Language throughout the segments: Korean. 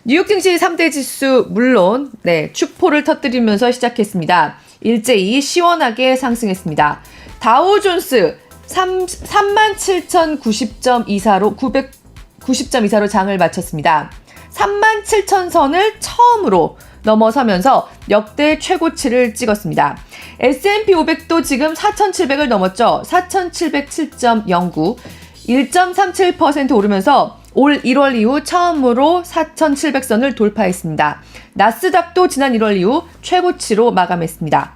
뉴욕 증시 3대 지수 물론 축포를 터뜨리면서 시작했습니다. 일제히 시원하게 상승했습니다. 다우존스 37,090점 이사로 990점 이사로 장을 마쳤습니다. 37,000선을 처음으로 넘어서면서 역대 최고치를 찍었습니다. S&P 500도 지금 4,700을 넘었죠. 4,707.09, 1.37% 오르면서 올 1월 이후 처음으로 4,700선을 돌파했습니다. 나스닥도 지난 1월 이후 최고치로 마감했습니다.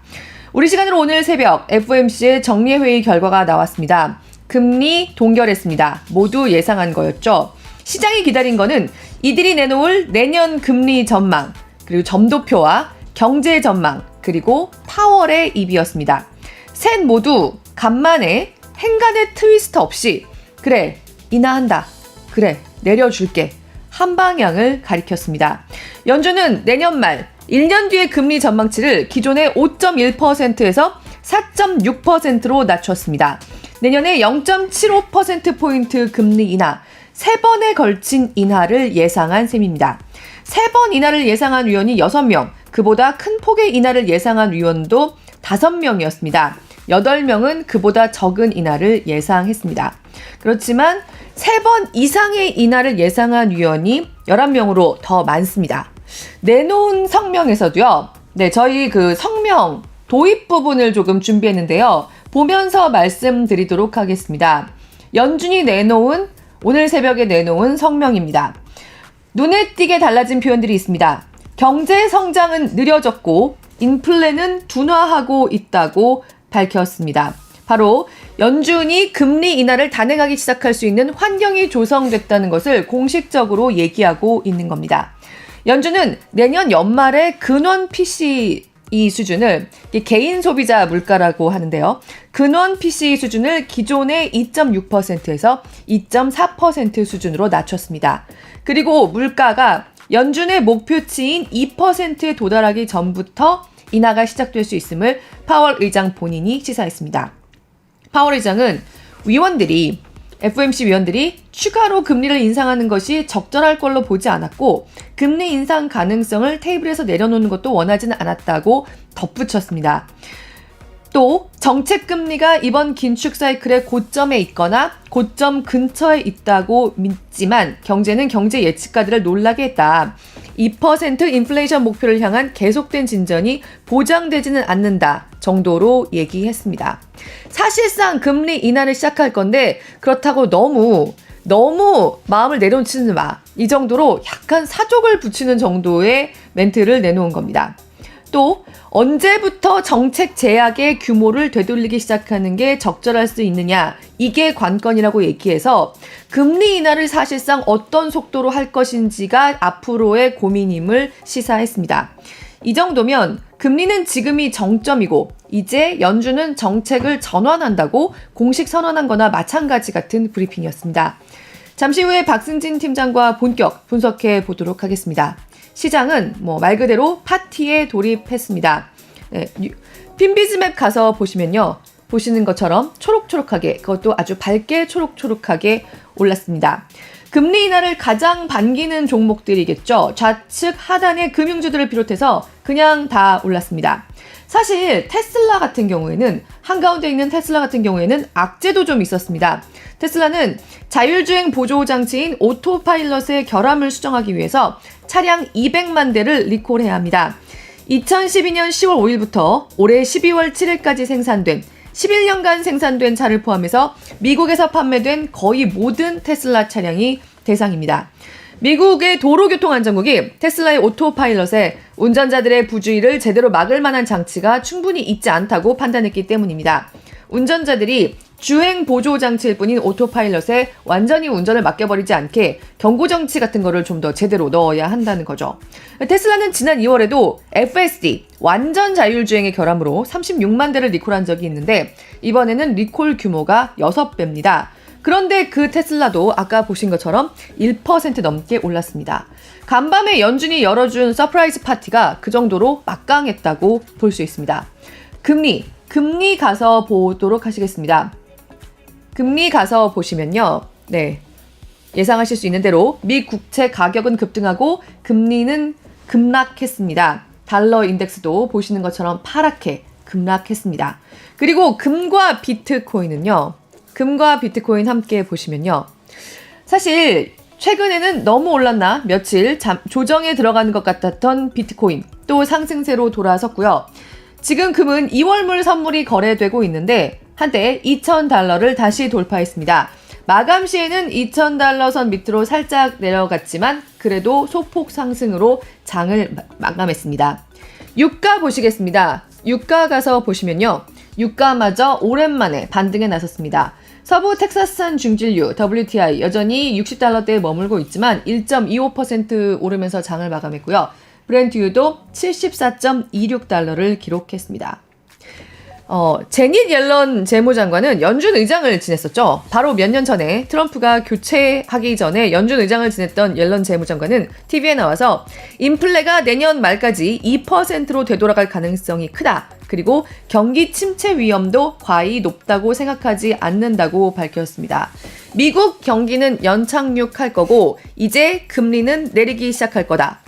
우리 시간으로 오늘 새벽 FOMC의 정례회의 결과가 나왔습니다. 금리 동결했습니다. 모두 예상한 거였죠. 시장이 기다린 거는 이들이 내놓을 내년 금리 전망, 그리고 점도표와 경제 전망, 그리고 파월의 입이었습니다. 셋 모두 간만에 행간의 트위스트 없이 그래, 인하한다. 그래, 내려줄게. 한 방향을 가리켰습니다. 연준은 내년 말 1년 뒤의 금리 전망치를 기존의 5.1%에서 4.6%로 낮췄습니다. 내년에 0.75%포인트 금리 인하, 3번에 걸친 인하를 예상한 셈입니다. 3번 인하를 예상한 위원이 6명, 그보다 큰 폭의 인하를 예상한 위원도 5명이었습니다. 8명은 그보다 적은 인하를 예상했습니다. 그렇지만 3번 이상의 인하를 예상한 위원이 11명으로 더 많습니다. 내놓은 성명에서도요. 저희 그 성명 도입 부분을 조금 준비했는데요. 보면서 말씀드리도록 하겠습니다. 연준이 내놓은 오늘 새벽에 내놓은 성명입니다. 눈에 띄게 달라진 표현들이 있습니다. 경제 성장은 느려졌고 인플레는 둔화하고 있다고 밝혔습니다. 바로 연준이 금리 인하를 단행하기 시작할 수 있는 환경이 조성됐다는 것을 공식적으로 얘기하고 있는 겁니다. 연준은 내년 연말에 근원 PCE 수준을 개인 소비자 물가라고 하는데요. 근원 PCE 수준을 기존의 2.6%에서 2.4% 수준으로 낮췄습니다. 그리고 물가가 연준의 목표치인 2%에 도달하기 전부터 인하가 시작될 수 있음을 파월 의장 본인이 시사했습니다. 파월 의장은 FOMC 위원들이 추가로 금리를 인상하는 것이 적절할 걸로 보지 않았고 금리 인상 가능성을 테이블에서 내려놓는 것도 원하지는 않았다고 덧붙였습니다. 또 정책 금리가 이번 긴축 사이클의 고점에 있거나 고점 근처에 있다고 믿지만 경제는 경제 예측가들을 놀라게 했다. 2% 인플레이션 목표를 향한 계속된 진전이 보장되지는 않는다 정도로 얘기했습니다. 사실상 금리 인하를 시작할 건데 그렇다고 너무 마음을 내려놓지는 마. 이 정도로 약간 사족을 붙이는 정도의 멘트를 내놓은 겁니다. 또 언제부터 정책 제약의 규모를 되돌리기 시작하는 게 적절할 수 있느냐, 이게 관건이라고 얘기해서 금리 인하를 사실상 어떤 속도로 할 것인지가 앞으로의 고민임을 시사했습니다. 이 정도면 금리는 지금이 정점이고 이제 연준은 정책을 전환한다고 공식 선언한 거나 마찬가지 같은 브리핑이었습니다. 잠시 후에 박승진 팀장과 본격 분석해 보도록 하겠습니다. 시장은 말 그대로 파티에 돌입했습니다. 핀비즈맵 가서 보시면요. 보시는 것처럼 초록초록하게, 그것도 아주 밝게 초록초록하게 올랐습니다. 금리 인하를 가장 반기는 종목들이겠죠. 좌측 하단의 금융주들을 비롯해서 그냥 다 올랐습니다. 사실 테슬라 같은 경우에는, 한가운데 있는 테슬라 같은 경우에는 악재도 좀 있었습니다. 테슬라는 자율주행 보조 장치인 오토파일럿의 결함을 수정하기 위해서 차량 200만 대를 리콜해야 합니다. 2012년 10월 5일부터 올해 12월 7일까지 생산된 11년간 생산된 차를 포함해서 미국에서 판매된 거의 모든 테슬라 차량이 대상입니다. 미국의 도로교통안전국이 테슬라의 오토파일럿에 운전자들의 부주의를 제대로 막을 만한 장치가 충분히 있지 않다고 판단했기 때문입니다. 운전자들이 주행 보조 장치일 뿐인 오토파일럿에 완전히 운전을 맡겨버리지 않게 경고장치 같은 거를 좀 더 제대로 넣어야 한다는 거죠. 테슬라는 지난 2월에도 FSD, 완전 자율주행의 결함으로 36만 대를 리콜한 적이 있는데 이번에는 리콜 규모가 6배입니다. 그런데 그 테슬라도 아까 보신 것처럼 1% 넘게 올랐습니다. 간밤에 연준이 열어준 서프라이즈 파티가 그 정도로 막강했다고 볼 수 있습니다. 금리 가서 보도록 하시겠습니다. 금리 가서 보시면요. 예상하실 수 있는 대로 미 국채 가격은 급등하고 금리는 급락했습니다. 달러 인덱스도 보시는 것처럼 파랗게 급락했습니다. 그리고 금과 비트코인은요. 금과 비트코인 함께 보시면요. 사실 최근에는 너무 올랐나 며칠 조정에 들어가는 것 같았던 비트코인 또 상승세로 돌아섰고요. 지금 금은 2월물 선물이 거래되고 있는데 한때 2,000달러를 다시 돌파했습니다. 마감 시에는 2,000달러 선 밑으로 살짝 내려갔지만 그래도 소폭 상승으로 장을 마감했습니다. 유가 보시겠습니다. 유가 가서 보시면요. 유가마저 오랜만에 반등에 나섰습니다. 서부 텍사스산 중진유 WTI 여전히 60달러대에 머물고 있지만 1.25% 오르면서 장을 마감했고요. 브렌트유도 74.26달러를 기록했습니다. 제닛 옐런 재무장관은 연준 의장을 지냈었죠. 바로 몇 년 전에 트럼프가 교체하기 전에 연준 의장을 지냈던 옐런 재무장관은 TV에 나와서 인플레가 내년 말까지 2%로 되돌아갈 가능성이 크다. 그리고 경기 침체 위험도 과히 높다고 생각하지 않는다고 밝혔습니다. 미국 경기는 연착륙할 거고 이제 금리는 내리기 시작할 거다.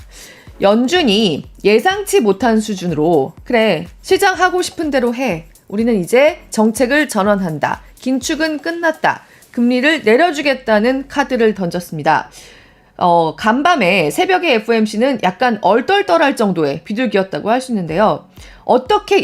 연준이 예상치 못한 수준으로 그래 시장 하고 싶은 대로 해. 우리는 이제 정책을 전환한다. 긴축은 끝났다. 금리를 내려주겠다는 카드를 던졌습니다. 간밤에 새벽에 FOMC는 약간 얼떨떨할 정도의 비둘기였다고 할 수 있는데요. 어떻게